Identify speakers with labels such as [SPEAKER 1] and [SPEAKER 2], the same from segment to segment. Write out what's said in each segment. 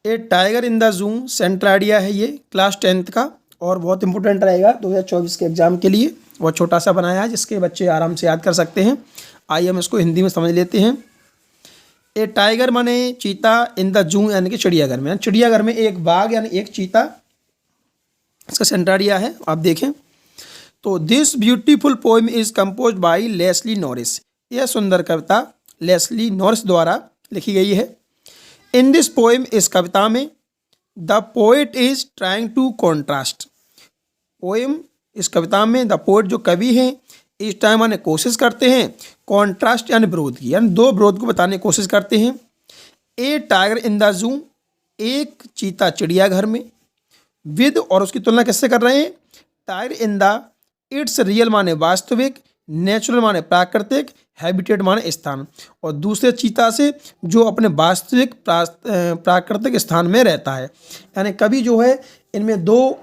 [SPEAKER 1] A tiger in the zoo, centre idea है ये class 10th का और बहुत इंपॉर्टेंट रहेगा 2024 के एग्जाम के लिए। बहुत छोटा सा बनाया है जिसके बच्चे आराम से याद कर सकते हैं। आइए हम इसको हिंदी में समझ लेते हैं। ए टाइगर माने चीता इन द जू यानी कि चिड़ियाघर में, चिड़ियाघर में एक बाघ यानी एक चीता, इसका सेंटर आइडिया है। आप देखें तो this beautiful poem is compose by Leslie Norris, यह सुंदर कविता लेस्ली नॉरिस द्वारा लिखी गई है। इन दिस पोएम, इस कविता में the poet is trying to contrast, poem इस कविता में द पोएट जो कवि हैं इस टाइम माने कोशिश करते हैं, कॉन्ट्रास्ट यानी विरोध की, यानी दो विरोध को बताने की कोशिश करते हैं। ए टाइगर इन द जू, एक चीता चिड़ियाघर में, विद और उसकी तुलना किससे कर रहे हैं, tiger in the it's real माने वास्तविक, नेचुरल माने प्राकृतिक, हैबिटेट माने स्थान, और दूसरे चीता से जो अपने वास्तविक प्राकृतिक स्थान में रहता है। यानी कवि जो है इनमें दो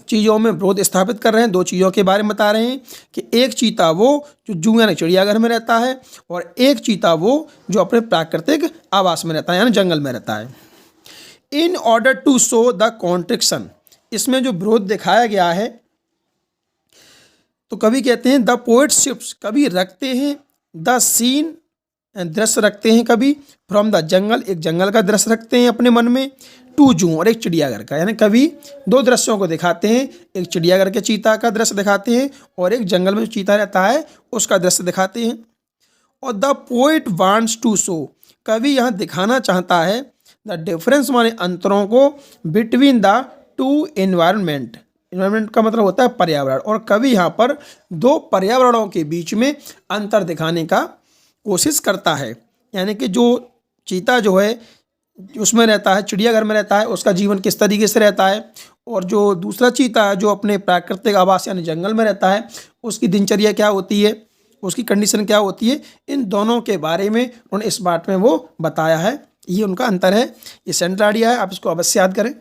[SPEAKER 1] चीज़ों में विरोध स्थापित कर रहे हैं, दो चीज़ों के बारे में बता रहे हैं कि एक चीता वो जो जू यानी चिड़ियाघर में रहता है और एक चीता वो जो अपने प्राकृतिक आवास में रहता है यानी जंगल में रहता है। In order to show the contradiction, इसमें जो विरोध दिखाया गया है तो कवि कहते हैं द पोएट शिफ्ट्स, कवि रखते हैं द सीन, दृश्य रखते हैं कवि फ्रॉम द जंगल, एक जंगल का दृश्य रखते हैं अपने मन में, टू जू और एक चिड़ियाघर का, यानी कवि दो दृश्यों को दिखाते हैं, एक चिड़ियाघर के चीता का दृश्य दिखाते हैं और एक जंगल में जो चीता रहता है उसका दृश्य दिखाते हैं। और the poet wants to show, कवि यहाँ दिखाना चाहता है द डिफरेंस माने अंतरों को, between the two environment, environment का मतलब होता है पर्यावरण, और कवि यहाँ पर दो पर्यावरणों के बीच में अंतर दिखाने का कोशिश करता है। यानी कि जो चीता जो है उसमें रहता है, चिड़ियाघर में रहता है, उसका जीवन किस तरीके से रहता है, और जो दूसरा चीता है जो अपने प्राकृतिक आवास यानी जंगल में रहता है उसकी दिनचर्या क्या होती है, उसकी कंडीशन क्या होती है, इन दोनों के बारे में उन्होंने इस बात में वो बताया है। ये उनका अंतर है, ये सेंटर आइडिया है, आप इसको अवश्य याद करें।